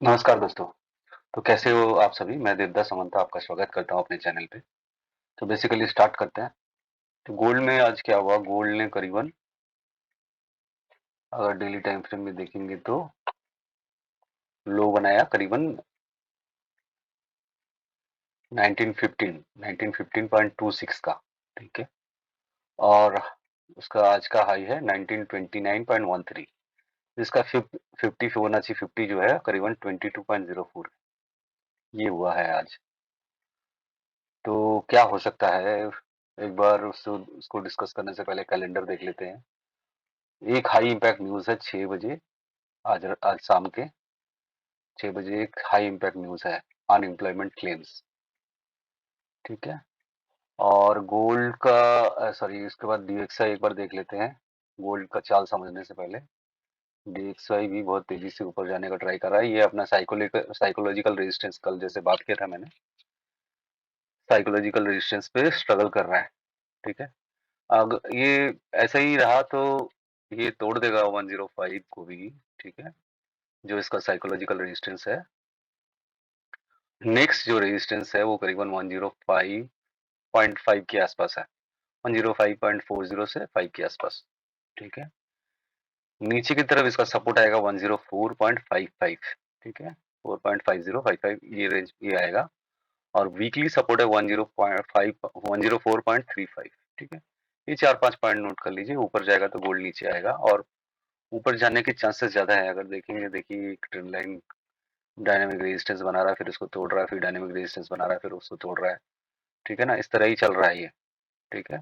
नमस्कार दोस्तों। तो कैसे हो आप सभी? मैं देवदास समंता आपका स्वागत करता हूँ अपने चैनल पे। तो बेसिकली स्टार्ट करते हैं। तो गोल्ड में आज क्या हुआ? गोल्ड ने करीबन अगर डेली टाइम फ्रेम में देखेंगे तो लो बनाया करीबन 1915 का, ठीक है। और उसका आज का हाई है 1929.13, जिसका 50 फिबोनाची 50 जो है करीबन 22.04 ये हुआ है आज। तो क्या हो सकता है? एक बार उसको डिस्कस करने से पहले कैलेंडर देख लेते हैं। एक हाई इम्पैक्ट न्यूज़ है 6 बजे, आज शाम के 6 बजे एक हाई इम्पैक्ट न्यूज़ है, अनएम्प्लॉयमेंट क्लेम्स, ठीक है। और गोल्ड का सॉरी, इसके बाद डीएक्सआई एक बार देख लेते हैं, गोल्ड का चाल समझने से पहले। डीएक्सआई भी बहुत तेजी से ऊपर जाने का ट्राई कर रहा है। ये अपना साइकोलॉजिकल रेजिस्टेंस, कल जैसे बात किया था मैंने, साइकोलॉजिकल रेजिस्टेंस पे स्ट्रगल कर रहा है, ठीक है। अब ये ऐसा ही रहा तो ये तोड़ देगा 105 को भी, ठीक है, जो इसका साइकोलॉजिकल रेजिस्टेंस है। नेक्स्ट जो रेजिस्टेंस है वो करीबन 105.5 के आसपास है, 105.40 से 5 के आसपास, ठीक है। नीचे की तरफ इसका सपोर्ट आएगा 104.55, ठीक है, 4.5055 ये रेंज ये आएगा। और वीकली सपोर्ट है 104.35, ठीक है। ये 4-5 पॉइंट नोट कर लीजिए। ऊपर जाएगा तो गोल्ड नीचे आएगा, और ऊपर जाने के चांसेस ज्यादा है। अगर देखेंगे, देखिए एक ट्रेंड लाइन डायनामिक रेजिस्टेंस बना रहा है, फिर उसको तोड़ रहा है, फिर डायनामिक रेजिस्टेंस बना रहा है, फिर उसको तोड़ रहा है, ठीक है ना। इस तरह ही चल रहा है ये, ठीक है।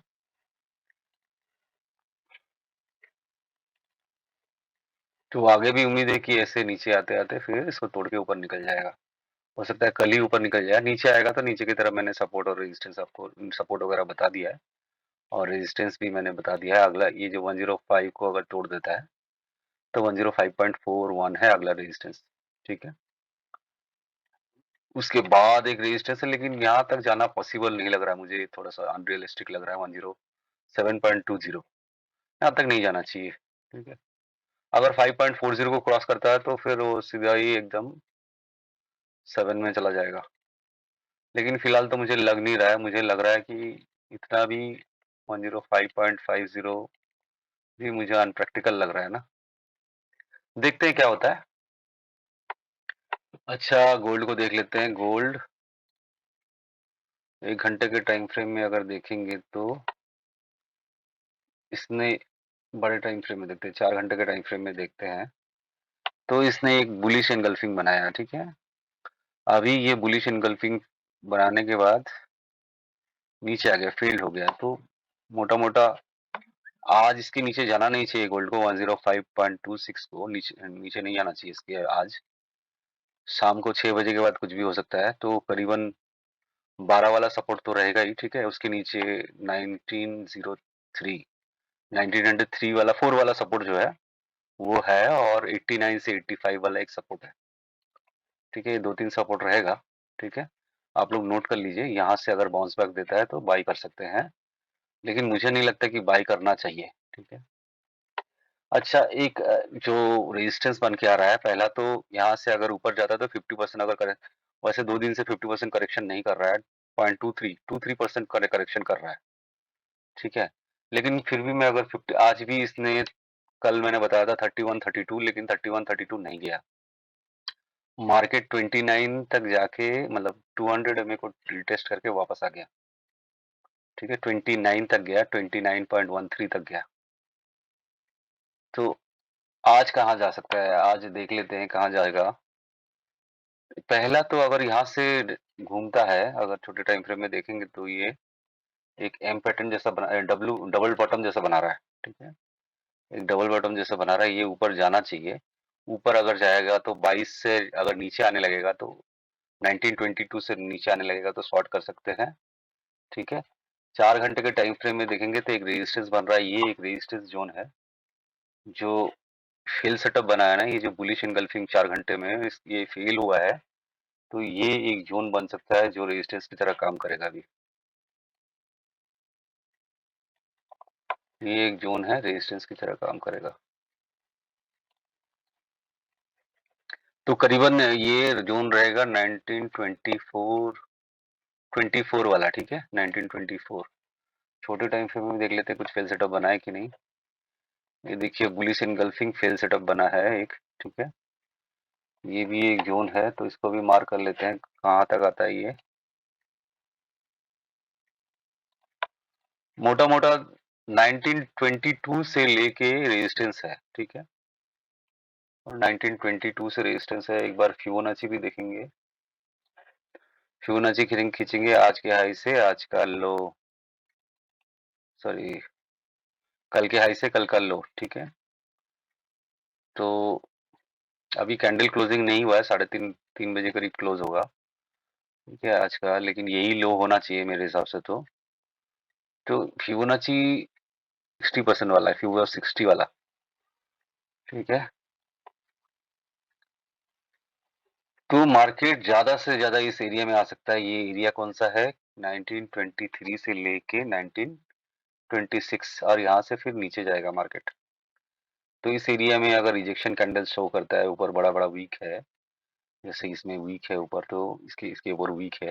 तो आगे भी उम्मीद है कि ऐसे नीचे आते आते फिर इसको तोड़ के ऊपर निकल जाएगा। हो सकता है कल ही ऊपर निकल जाए। नीचे आएगा तो नीचे की तरफ मैंने सपोर्ट और रेजिस्टेंस आपको सपोर्ट वगैरह बता दिया है, और रेजिस्टेंस भी मैंने बता दिया है। अगला ये जो 105 को अगर तोड़ देता है तो 105.41 है अगला रेजिस्टेंस, ठीक है। उसके बाद एक रेजिस्टेंस है, लेकिन यहाँ तक जाना पॉसिबल नहीं लग रहा है मुझे, थोड़ा सा अनरियलिस्टिक लग रहा है। 107.20 यहाँ तक नहीं जाना चाहिए, ठीक है। अगर 5.40 को क्रॉस करता है तो फिर वो सीधा ही एकदम 7 में चला जाएगा। लेकिन फिलहाल तो मुझे लग नहीं रहा है, मुझे लग रहा है कि इतना भी 105.50 भी मुझे अनप्रैक्टिकल लग रहा है ना। देखते हैं क्या होता है। अच्छा, गोल्ड को देख लेते हैं। गोल्ड 1 घंटे के टाइम फ्रेम में अगर देखेंगे तो इसने, बड़े टाइम फ्रेम में देखते हैं, 4 घंटे के टाइम फ्रेम में देखते हैं, तो इसने एक बुलिश एंगल्फिंग बनाया, ठीक है। अभी ये बुलिश एंगल्फिंग बनाने के बाद नीचे आ गया, फेल्ड हो गया। तो मोटा मोटा आज इसके नीचे जाना नहीं चाहिए गोल्ड को, 105.26 को नीचे नीचे नहीं जाना चाहिए इसके आज। शाम को 6 बजे के बाद कुछ भी हो सकता है। तो करीबन 12 वाला सपोर्ट तो रहेगा ही, ठीक है। उसके नीचे 1903, 1903 वाला 4 वाला सपोर्ट जो है वो है, और 89 से 85 वाला एक सपोर्ट है, ठीक है। ये 2-3 सपोर्ट रहेगा, ठीक है। आप लोग नोट कर लीजिए। यहाँ से अगर बाउंस बैक देता है तो बाई कर सकते हैं, लेकिन मुझे नहीं लगता कि बाई करना चाहिए, ठीक है। अच्छा, एक जो रेजिस्टेंस बन के आ रहा है, पहला तो यहाँ से अगर ऊपर जाता है तो 50% अगर करे, वैसे 2 दिन से 50% करेक्शन नहीं कर रहा है, 0.23% करेक्शन कर रहा है, ठीक है। लेकिन फिर भी मैं अगर 50, आज भी इसने, कल मैंने बताया था 31, 32, लेकिन 31, 32 नहीं गया। मार्केट 29 तक जाके, मतलब 200 एमए को रिटेस्ट करके वापस आ गया, ठीक है। 29 तक गया, 29.13 तक गया। तो आज कहाँ जा सकता है? आज देख लेते हैं कहाँ जाएगा। पहला तो अगर यहाँ से घूमता है, अगर छोटे टाइम फ्रेम में देखेंगे तो ये एक एम पैटर्न जैसा बना, डब्लू डबल बॉटम जैसा बना रहा है, ठीक है। एक डबल बॉटम जैसा बना रहा है, ये ऊपर जाना चाहिए। ऊपर अगर जाएगा तो 22 से, अगर नीचे आने लगेगा तो 1922 से नीचे आने लगेगा तो शॉर्ट कर सकते हैं, ठीक है। 4 घंटे के टाइम फ्रेम में देखेंगे तो एक रेजिस्टेंस बन रहा है, ये एक रेजिस्टेंस जोन है जो फेल सेटअप बना है ना, ये जो बुलिश एंगल्फिंग 4 घंटे में ये फेल हुआ है। तो ये एक जोन बन सकता है जो रेजिस्टेंस की तरह काम करेगा अभी। ये एक जोन है, रेजिस्टेंस की तरह काम करेगा। तो करीबन ये ज़ोन रहेगा 1924 वाला, ठीक है? 1924 छोटे टाइम फ्रेम में देख लेते हैं कुछ फेल सेटअप बना है कि नहीं। ये देखिए बुलिश एनगल्फिंग फेल सेटअप बना है एक, ठीक है? ये भी एक ज़ोन है, तो इसको भी मार्क कर लेते हैं, कहाँ तक आता है ये। मोटा-मोटा 1922 से लेके रेजिस्टेंस है, ठीक है? और 1922 से रेजिस्टेंस है, एक बार फिबोनाची भी देखेंगे। फिबोनाची की रिंग खींचेंगे आज के हाई से आज का लो, सॉरी कल के हाई से कल का लो, ठीक है? तो अभी कैंडल क्लोजिंग नहीं हुआ है, 3:30 बजे करीब क्लोज होगा, ठीक है आज का, लेकिन यही लो होना चाहिए मेरे हिसाब से तो फिबोनाची 60% वाला है, फिबो 60 वाला, ठीक है? तो मार्केट ज़्यादा से ज़्यादा इस एरिया में आ सकता है। ये एरिया कौन-सा है? 1923 से लेके 1926 और यहाँ से फिर नीचे जाएगा मार्केट। तो इस एरिया में अगर रिजेक्शन कैंडल शो करता है, ऊपर बड़ा-बड़ा वीक है, जैसे इसमें वीक है ऊपर तो इसके इसके ऊपर वीक है।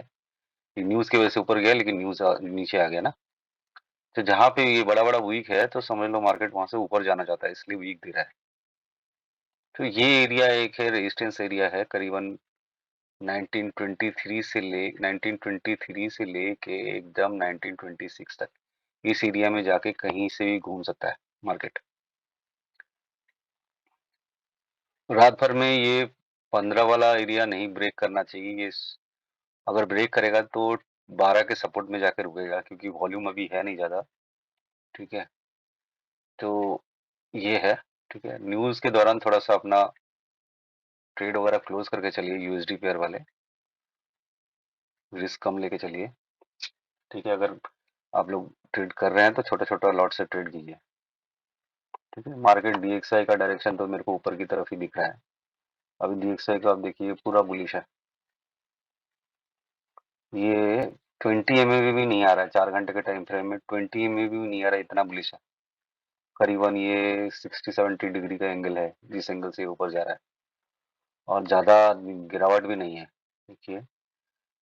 ये न्यूज़ की वजह से ऊपर गया लेकिन न्यूज़ नीचे आ गया ना। तो जहाँ पे ये बड़ा-बड़ा वीक है तो समझ लो मार्केट वहाँ से ऊपर जाना चाहता है इसलिए वीक दे रहा है। तो ये एरिया एक है रेजिस्टेंस एरिया है करीबन 1923 से लेके एकदम 1926 तक। इस एरिया में जाके कहीं से भी घूम सकता है मार्केट। रात भर में ये 15 वाला एरिया नहीं ब्रेक करना चाहिए। अगर ब्रेक करेगा तो 12 के सपोर्ट में जाकर रुकेगा क्योंकि वॉल्यूम अभी है नहीं ज़्यादा, ठीक है? तो ये है, ठीक है? न्यूज़ के दौरान थोड़ा-सा अपना ट्रेड वगैरह क्लोज़ करके चलिए यूएसडी पेयर वाले, रिस्क कम लेके चलिए, ठीक है? अगर आप लोग ट्रेड कर रहे हैं तो छोटा-छोटा लॉट से ट्रेड कीजिए, ठीक है? मार्केट डीएक्सआई का डायरेक्शन तो मेरे को ऊपर की तरफ ही दिख रहा है। अभी डीएक्सआई को आप देखिए पूरा बुलिश है। ये 20 एमए भी नहीं आ रहा है, 4 घंटे के टाइम फ्रेम में 20 एमए भी नहीं आ रहा है, इतना बुलिश है। करीबन ये 60-70 डिग्री का एंगल है, जिस एंगल से ऊपर जा रहा है और ज़्यादा गिरावट भी नहीं है, देखिए।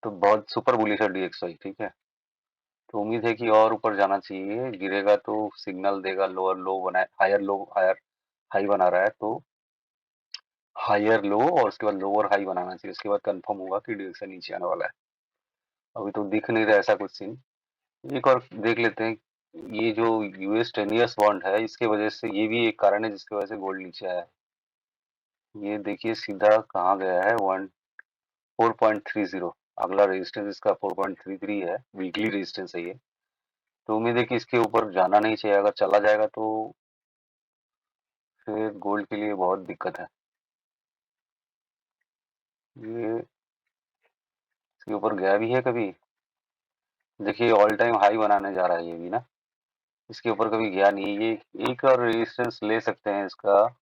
तो बहुत सुपर बुलिश है डीएक्सआई, ठीक है? तो उम्मीद है कि और ऊपर जाना चाहिए, गिरेगा तो सिग्नल देगा लोअर लो बनाए हायर लो हायर हाई बना रहा है तो हायर लो और उसके बाद लोअर हाई बनाना चाहिए, उसके बाद कंफर्म होगा कि डीएक्सआई नीचे आने वाला है। अभी तो दिख नहीं रहा ऐसा कुछ सीन। एक और देख लेते हैं, ये जो यूएस 10 इयर्स बॉन्ड है इसके वजह से ये भी एक कारण है जिसकी वजह से गोल्ड नीचे आया है। ये देखिए सीधा कहाँ गया है 4.30, अगला रेजिस्टेंस इसका 4.33 है, वीकली रेजिस्टेंस है ये। तो उम्मीद है कि इसके ऊपर जाना नहीं चाहिए, अगर चला जाएगा तो फिर गोल्ड के लिए बहुत दिक्कत है। ये इसके ऊपर गया भी है कभी, देखिए ऑल टाइम हाई बनाने जा रहा है ये भी ना, इसके ऊपर कभी गया नहीं है। ये एक और रेजिस्टेंस ले सकते हैं इसका,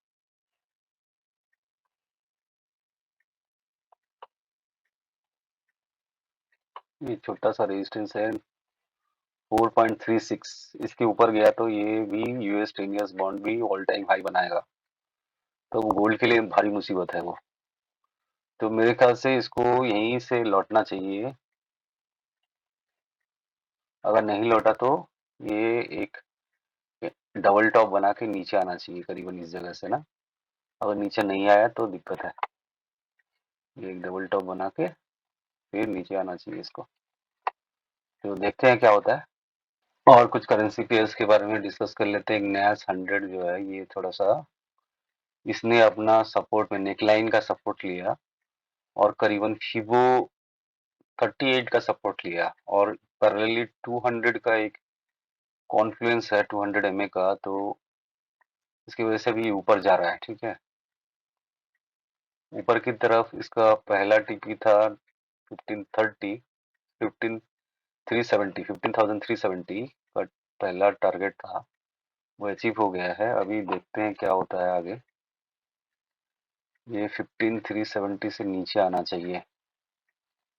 ये छोटा सा रेजिस्टेंस है 4.36, इसके ऊपर गया तो ये भी यूएस 10 इयर्स बॉन्ड भी ऑल टाइम हाई बनाएगा, तो गोल्ड के लिए भारी मुसीबत है वो। तो मेरे ख्याल से इसको यहीं से लौटना चाहिए, अगर नहीं लौटा तो ये एक डबल टॉप बना के नीचे आना चाहिए करीबन इस जगह से ना, अगर नीचे नहीं आया तो दिक्कत है। ये एक डबल टॉप बना के फिर नीचे आना चाहिए इसको, तो देखते हैं क्या होता है। और कुछ करेंसी पेयर्स के बारे में डिस्कस कर लेते हैं। एक नयास 100 जो है ये थोड़ा सा इसने अपना सपोर्ट में नेकलाइन का सपोर्ट लिया और करीबन फिबो 38 का सपोर्ट लिया और पैरेलली 200 का एक कॉन्फ्लुएंस है 200 एमए का, तो इसकी वजह से भी ऊपर जा रहा है, ठीक है? ऊपर की तरफ इसका पहला टीपी था 1530, 15,370 का पहला टारगेट था, वो अचीव हो गया है। अभी देखते हैं क्या होता है आगे। ये 15,370 से नीचे आना चाहिए,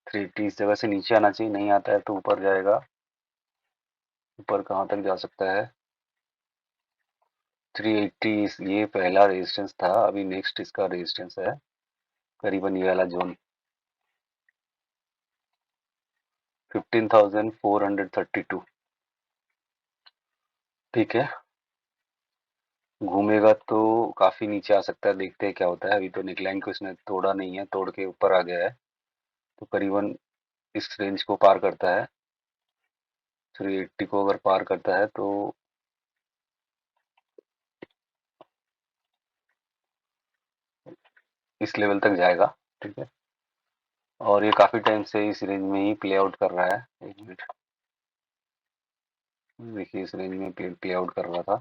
380 इस जगह से नीचे आना चाहिए, नहीं आता है तो ऊपर जाएगा। ऊपर कहाँ तक जा सकता है? 380, ये पहला रेजिस्टेंस था, अभी नेक्स्ट इसका रेजिस्टेंस है करीबन ये वाला जोन 15,432। ठीक है, घूमेगा तो काफी नीचे आ सकता है, देखते हैं क्या होता है। अभी तो नेकलाइन को इसने तोड़ा नहीं है, तोड़ के ऊपर आ गया है, तो करीबन इस रेंज को पार करता है। 380 को अगर पार करता है तो इस लेवल तक जाएगा। ठीक है, और ये काफी टाइम से इस रेंज में ही प्ले आउट कर रहा है। एक मिनट, देखिए इस रेंज में प्ले आउट कर रहा था,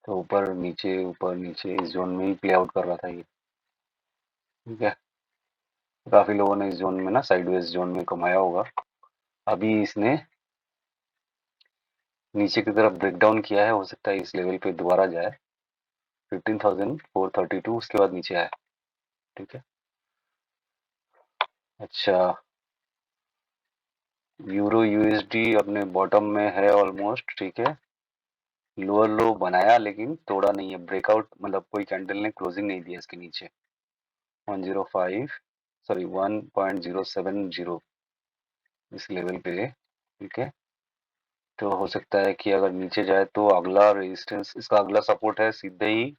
तो ऊपर नीचे इस जोन में ही प्ले आउट कर रहा था ये। ठीक है, काफी लोगों ने इस जोन में ना, साइडवेज जोन में कमाया होगा। अभी इसने नीचे की तरफ ब्रेकडाउन किया है, हो सकता है इस लेवल पे दोबारा जाए 15,432, उसके बाद नीचे आए। ठीक है, अच्छा, यूरो यूएसडी अपने बॉटम में है ऑलमोस्ट। ठीक है, लोअर लो बनाया लेकिन तोड़ा नहीं है, ब्रेकआउट मतलब कोई कैंडल ने क्लोजिंग नहीं दिया इसके नीचे। 105, सॉरी 1.070 इस लेवल पे। ठीक है, तो हो सकता है कि अगर नीचे जाए तो अगला रेजिस्टेंस, इसका अगला सपोर्ट है सीधे ही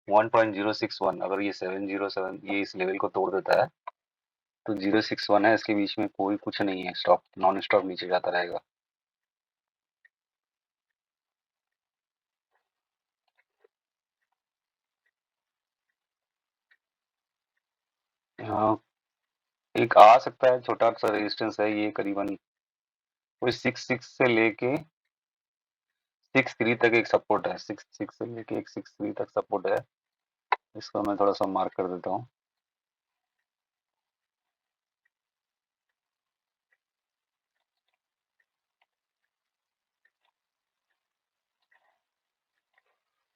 1.061। अगर ये 707 ये इस लेवल को तोड़ देता है तो 061 है, इसके बीच में कोई कुछ नहीं है, स्टॉप नॉन स्टॉप नीचे जाता रहेगा। यहाँ एक आ सकता है, छोटा सा रेजिस्टेंस है ये, करीबन कोई 6 से लेके 6 3 तक एक सपोर्ट है। 6 से लेके एक 6 3 तक सपोर्ट है, इसको मैं थोड़ा सा मार्क कर देता हूँ।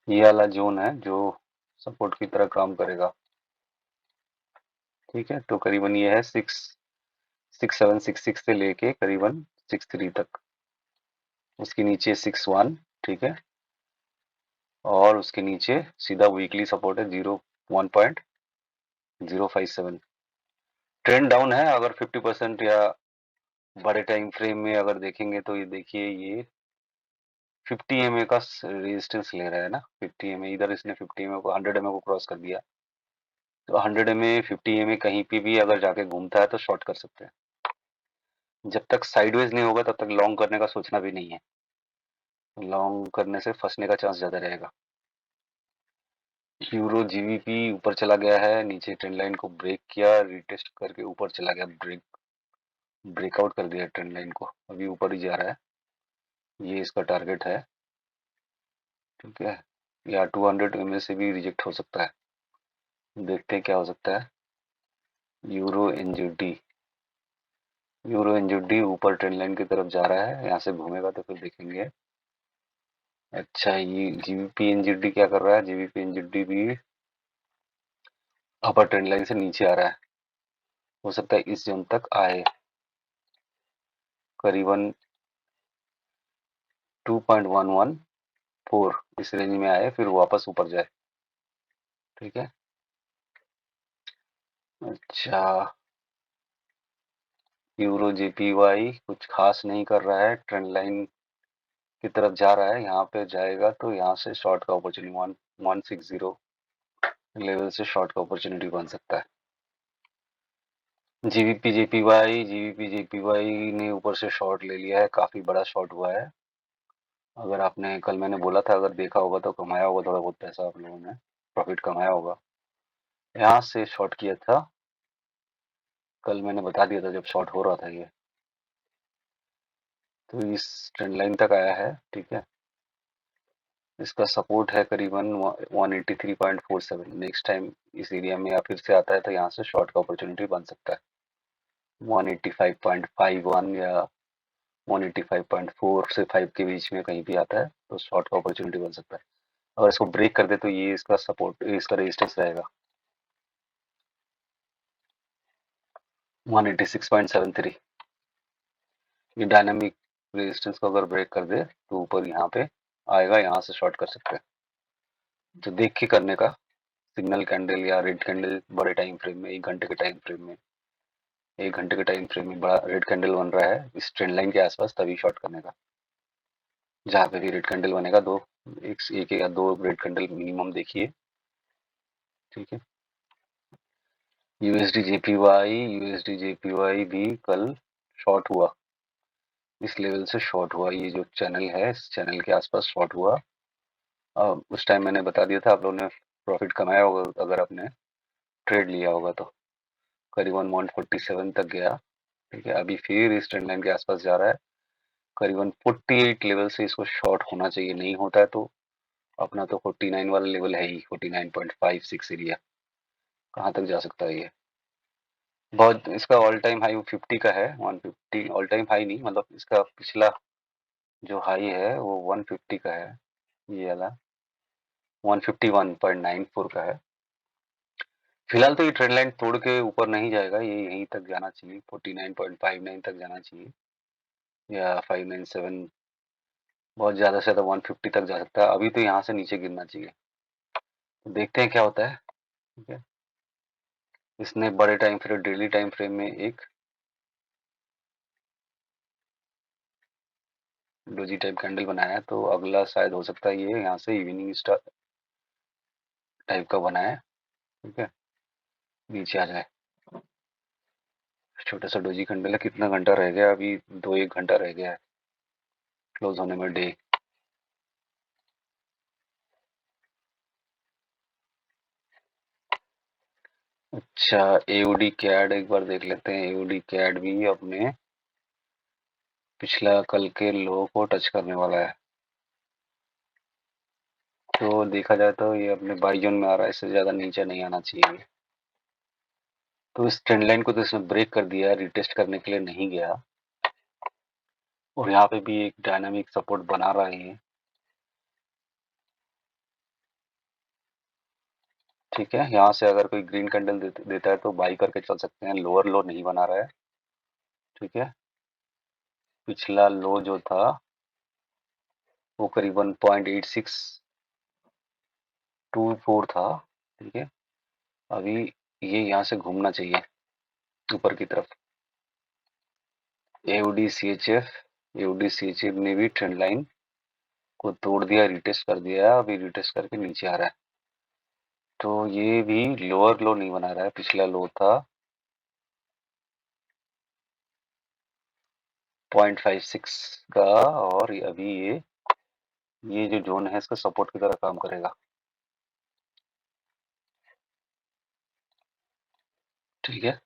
ये वाला जोन है जो सपोर्ट की तरह काम करेगा। ठीक है, तो करीबन ये है 6 7 6 6 से लेके करीबन 6 3 तक, उसके नीचे 6 1। ठीक है, और उसके नीचे सीधा वीकली सपोर्ट है 1.057। ट्रेंड डाउन है, अगर 50% या बड़े टाइम फ्रेम में अगर देखेंगे तो ये देखिए ये 50 MA का रेजिस्टेंस ले रहा है ना। 50 MA, इधर इसने 50 MA को 100 MA को क्रॉस कर दिया, तो 100 MA 50 MA कहीं पे भी अगर जाके घूमता है तो शॉर्ट कर सकते हैं। जब तक साइडवेज नहीं होगा तब तक लॉन्ग करने का सोचना भी नहीं है, लॉन्ग करने से फंसने का चांस ज्यादा रहेगा। यूरो जीबीपी ऊपर चला गया है, नीचे ट्रेंड लाइन को ब्रेक किया, रिटेस्ट करके ऊपर चला गया, ब्रेकआउट कर दिया ट्रेंड लाइन को, अभी ऊपर ही जा रहा है, ये इसका टारगेट है। ठीक है, या 200 MA से भी रिजेक्ट हो सकता है, देखते हैं क्या हो सकता है। यूरो एनजीडी, यूरो एनजीडी ऊपर ट्रेंड लाइन की तरफ जा रहा है, यहाँ से घूमेगा तो फिर देखेंगे। अच्छा, ये जीबीपी एनजीडी क्या कर रहा है? जीबीपी एनजीडी भी अपर ट्रेंड लाइन से नीचे आ रहा है, हो सकता है इस जोन तक आए, करीबन 2.114 इस रेंज में आए, फिर वापस ऊपर जाए। ठीक है, अच्छा, यूरो जेपीवाई कुछ खास नहीं कर रहा है, ट्रेंड लाइन की तरफ जा रहा है, यहाँ पे जाएगा तो यहाँ से शॉर्ट का अपॉर्चुनिटी 1160 लेवल से शॉर्ट का अपॉर्चुनिटी बन सकता है। जीबीपी जेपीवाई ने ऊपर से शॉर्ट ले लिया है, काफी बड़ा शॉर्ट हुआ है। अगर आपने कल मैंने बोला था, अगर देखा होगा तो कमाया होगा थोड़ा बहुत पैसा, आप लोगों ने प्रॉफिट कमाया होगा। यहाँ से शॉर्ट किया था, कल मैंने बता दिया था जब शॉर्ट हो रहा था ये, तो इस ट्रेंड लाइन तक आया है। ठीक है, इसका सपोर्ट है करीबन 183.47। नेक्स्ट टाइम इस एरिया में या फिर से आता है तो यहाँ से शॉर्ट का अपॉर्चुनिटी बन सकता है, 185.51 या 185.4 से 5 के बीच में कहीं भी आता है तो शॉर्ट का अपॉर्चुनिटी बन सकता है। अगर इसको ब्रेक कर दे तो ये इसका सपोर्ट, इसका रेजिस्टेंस रहेगा 186.73। ये डायनामिक रेजिस्टेंस को अगर ब्रेक कर दे तो ऊपर यहाँ पे आएगा, यहाँ से शॉर्ट कर सकते हैं, तो देख के करने का, सिग्नल कैंडल या रेड कैंडल बड़े टाइम फ्रेम में, 1 घंटे के टाइम फ्रेम में, 1 घंटे के टाइम फ्रेम में बड़ा रेड कैंडल बन रहा है इस ट्रेंड लाइन के आसपास, तभी शॉर्ट करने का। जहाँ पे भी रेड कैंडल बनेगा, एक या दो रेड कैंडल मिनिमम देखिए, ठीक है। यूएसडी जेपीवाई भी कल शॉर्ट हुआ, इस लेवल से शॉर्ट हुआ, ये जो चैनल है इस चैनल के आसपास शॉर्ट हुआ। उस टाइम मैंने बता दिया था, आप लोगों ने प्रॉफिट कमाया होगा अगर आपने ट्रेड लिया होगा तो। करीबन 147 तक गया, ठीक है। अभी फिर इस ट्रेंड लाइन के आसपास जा रहा है, करीबन 48 लेवल से इसको शॉर्ट होना चाहिए, नहीं होता है तो अपना तो 49 वाला लेवल है ही, 49.56 एरिया, कहाँ तक जा सकता है ये। बहुत, इसका ऑल टाइम हाई 50 का है, 150 ऑल टाइम हाई नहीं, मतलब इसका पिछला जो हाई है वो 150 का है, ये वाला 151.94 का है। फिलहाल तो ये ट्रेंड लाइन तोड़ के ऊपर नहीं जाएगा, ये यहीं तक जाना चाहिए, 49.59 तक जाना चाहिए या 597, बहुत ज़्यादा से ज़्यादा 150 तक जा सकता है। अभी तो यहाँ से नीचे गिरना चाहिए, तो देखते हैं क्या होता है, ठीक है। इसने बड़े time frame, daily time frame में एक डोजी टाइप कैंडल बनाया है, तो अगला शायद हो सकता है ये यहाँ से इवनिंग स्टार टाइप का बना है, ठीक है, नीचे आ जाए। छोटा सा डोजी कैंडल है, कितना घंटा रह गया अभी, 2-1 घंटा रह गया है क्लोज होने में डे। अच्छा, एओडी कैड एक बार देख लेते हैं। एओडी कैड भी अपने पिछला कल के लो को टच करने वाला है, तो देखा जाए तो ये अपने बाई जोन में आ रहा है, इससे ज़्यादा नीचे नहीं आना चाहिए। तो इस ट्रेंड लाइन को तो इसने ब्रेक कर दिया, रिटेस्ट करने के लिए नहीं गया, और यहाँ पे भी एक डायनामिक सपोर्ट बना रहा है ये, ठीक है। यहाँ से अगर कोई ग्रीन कैंडल देता है तो बाई करके चल सकते हैं, लोअर लो नहीं बना रहा है, ठीक है। पिछला लो जो था वो करीबन 0.8624 था, ठीक है। अभी ये यहाँ से घूमना चाहिए ऊपर की तरफ। एओडी सी एच एफ ने भी ट्रेंड लाइन को तोड़ दिया, रिटेस्ट कर दिया, अभी रिटेस्ट करके नीचे आ रहा है, तो ये भी लोअर लो नहीं बना रहा है। पिछला लो था 0.56 का, और अभी ये जो जोन है इसका सपोर्ट की तरह काम करेगा, ठीक है।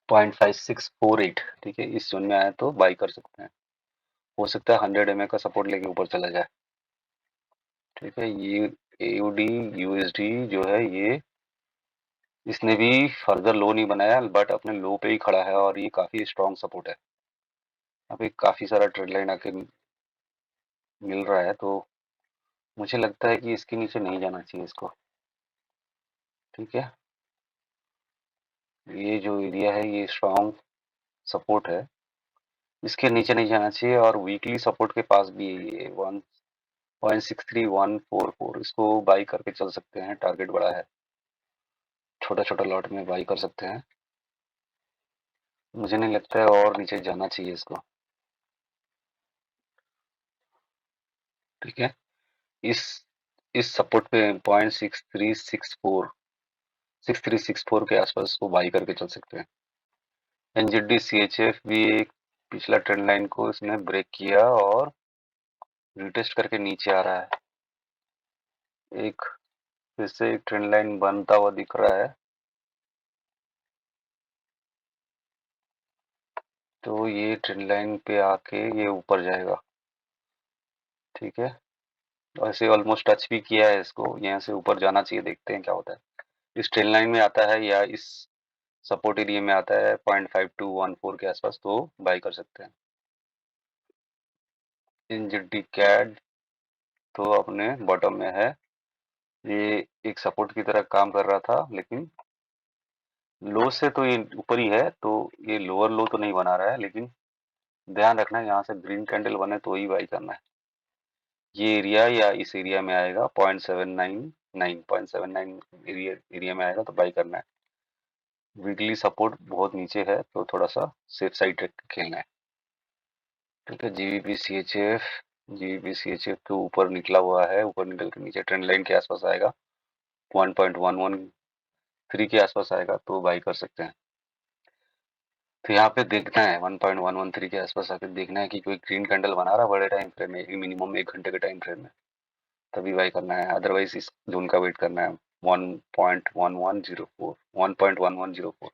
0.5648, ठीक है, इस जोन में आया तो बाई कर सकते हैं, हो सकता है 100 एमए का सपोर्ट लेके ऊपर चला जाए, ठीक है। ये एयूडी यूएसडी जो है ये, इसने भी फर्दर लो नहीं बनाया, बट अपने लो पे ही खड़ा है, और ये काफी स्ट्रॉन्ग सपोर्ट है। अभी काफी सारा ट्रेड लाइन आके मिल रहा है, तो मुझे लगता है कि इसके नीचे नहीं जाना चाहिए इसको, ठीक है। ये जो एरिया है ये स्ट्रॉन्ग सपोर्ट है, इसके नीचे नहीं जाना चाहिए, और वीकली सपोर्ट के पास भी है ये 1.63144, इसको बाई करके चल सकते हैं, टारगेट बड़ा है, छोटा छोटा लॉट में बाई कर सकते हैं। मुझे नहीं लगता है और नीचे जाना चाहिए इसको, ठीक है। इस इस सपोर्ट पे 0.6364 के आसपास इसको बाई करके चल सकते हैं। एनजेडी सीएचएफ भी एक पिछला ट्रेंड लाइन को इसने ब्रेक किया और रिटेस्ट करके नीचे आ रहा है, एक फिर से एक ट्रेंड लाइन बनता हुआ दिख रहा है, तो ये ट्रेंड लाइन पे आके ये ऊपर जाएगा, ठीक है। वैसे ऑलमोस्ट टच भी किया है इसको, यहाँ से ऊपर जाना चाहिए, देखते हैं क्या होता है। इस ट्रेंड लाइन में आता है या इस सपोर्ट एरिया में आता है 0.5214 के आसपास, तो बाई कर सकते हैं। एनजेडी कैड तो अपने बॉटम में है, ये एक सपोर्ट की तरह काम कर रहा था, लेकिन लो से तो ये ऊपर ही है, तो ये लोअर लो तो नहीं बना रहा है, लेकिन ध्यान रखना है यहाँ से ग्रीन कैंडल बने तो ही बाई करना है। ये एरिया या इस एरिया में आएगा 0.79 9.79 एरिया में आएगा तो बाई करना है। वीकली सपोर्ट बहुत नीचे है तो थोड़ा सा सेफ साइड रख के खेलना है। ठीक है, जीबीपी सी एच एफ के ऊपर निकला हुआ है, ऊपर निकल के नीचे ट्रेंड लाइन के आसपास आएगा, 1.113 के आसपास आएगा तो बाई कर सकते हैं। तो यहाँ पे देखना है 1.113 के आसपास आके देखना है कि कोई ग्रीन कैंडल बना रहा है बड़े टाइम फ्रेम में, मिनिमम 1 घंटे के टाइम फ्रेम में, तभी बाई करना है। अदरवाइज इस जोन का वेट करना है 1.1104 1.1104।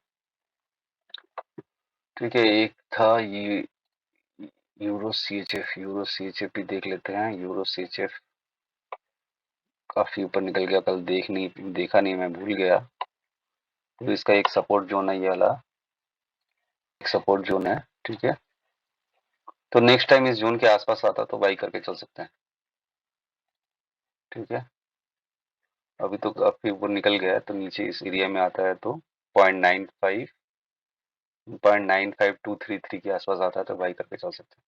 ठीक है, एक था ये यूरो सी एच एफ भी देख लेते हैं। यूरो सी एच एफ काफी ऊपर निकल गया, कल देखा नहीं, मैं भूल गया। तो इसका एक सपोर्ट जोन है, ये वाला एक सपोर्ट जोन है। ठीक है, तो नेक्स्ट टाइम इस जोन के आसपास आता तो बाई करके चल सकते हैं। ठीक है, अभी तो काफी ऊपर निकल गया है तो नीचे इस एरिया में आता है तो 0.95233 के आसपास आता है तो बाई करके चल सकते हैं।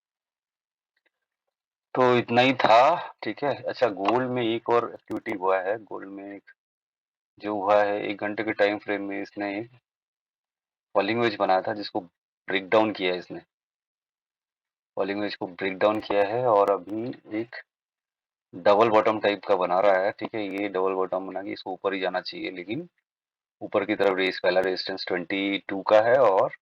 तो इतना ही था। ठीक है, अच्छा गोल्ड में एक और एक्टिविटी हुआ है। गोल्ड में एक जो हुआ है 1 घंटे के टाइम फ्रेम में इसने एक फॉलिंग वेज बनाया था जिसको ब्रेक डाउन किया है इसने। फॉलिंग वेज को ब्रेक डाउन किया है और अभी एक डबल बॉटम टाइप का बना रहा है। ठीक है, ये डबल बॉटम बना के इसको ऊपर ही जाना चाहिए, लेकिन ऊपर की तरफ पहला रेजिस्टेंस 22 का है और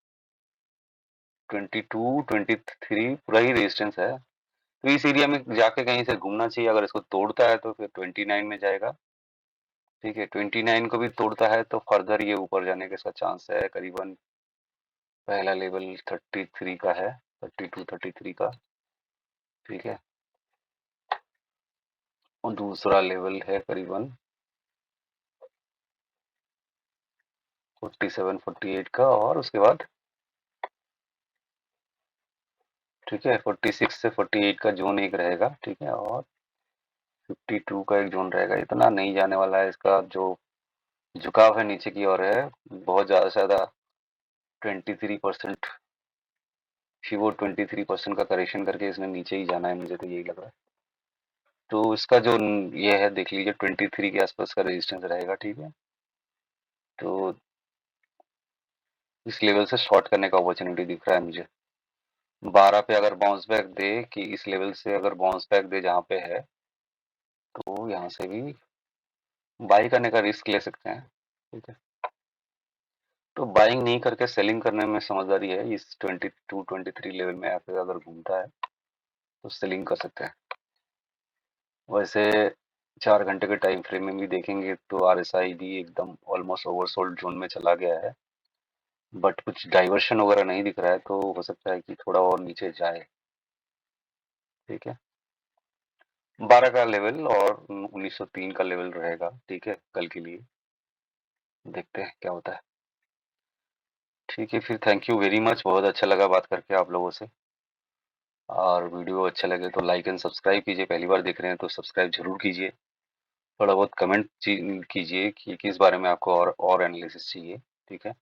22 23 पूरा ही रेजिस्टेंस है। तो इस एरिया में जाके कहीं से घूमना चाहिए। अगर इसको तोड़ता है तो फिर 29 में जाएगा। ठीक है, 29 को भी तोड़ता है तो फर्दर ये ऊपर जाने का इसका चांस है। करीबन पहला लेवल 33 का है, 32 33 का। ठीक है, और दूसरा लेवल है करीबन 47 48 का, और उसके बाद ठीक है 46 से 48 का जोन एक रहेगा। ठीक है, और 52 का एक जोन रहेगा। इतना नहीं जाने वाला है, इसका जो झुकाव है नीचे की ओर है बहुत ज्यादा से ज्यादा 23%। वो 23% का करेक्शन करके इसने नीचे ही जाना है, मुझे तो यही लग रहा है। तो इसका जो ये है देख लीजिए 23 के आसपास का रेजिस्टेंस रहेगा। ठीक है, तो इस लेवल से शॉर्ट करने का अपॉर्चुनिटी दिख रहा है मुझे। 12 पे अगर बाउंस बैक दे, कि इस लेवल से अगर बाउंस बैक दे जहाँ पे है, तो यहाँ से भी बाई करने का रिस्क ले सकते हैं। ठीक है, तो बाइंग नहीं करके सेलिंग करने में समझदारी है। इस 22 23 लेवल में आकर अगर घूमता है तो सेलिंग कर सकते हैं। वैसे 4 घंटे के टाइम फ्रेम में भी देखेंगे तो आरएसआई भी एकदम ऑलमोस्ट ओवरसोल्ड जोन में चला गया है, बट कुछ डाइवर्शन वगैरह नहीं दिख रहा है, तो हो सकता है कि थोड़ा और नीचे जाए। ठीक है, 12 का लेवल और 1903 का लेवल रहेगा। ठीक है, कल के लिए देखते हैं क्या होता है। ठीक है, फिर थैंक यू वेरी मच, बहुत अच्छा लगा बात करके आप लोगों से। और वीडियो अच्छा लगे तो लाइक एंड सब्सक्राइब कीजिए। पहली बार देख रहे हैं तो सब्सक्राइब जरूर कीजिए। थोड़ा बहुत कमेंट कीजिए कि किस बारे में आपको और एनालिसिस चाहिए। ठीक है।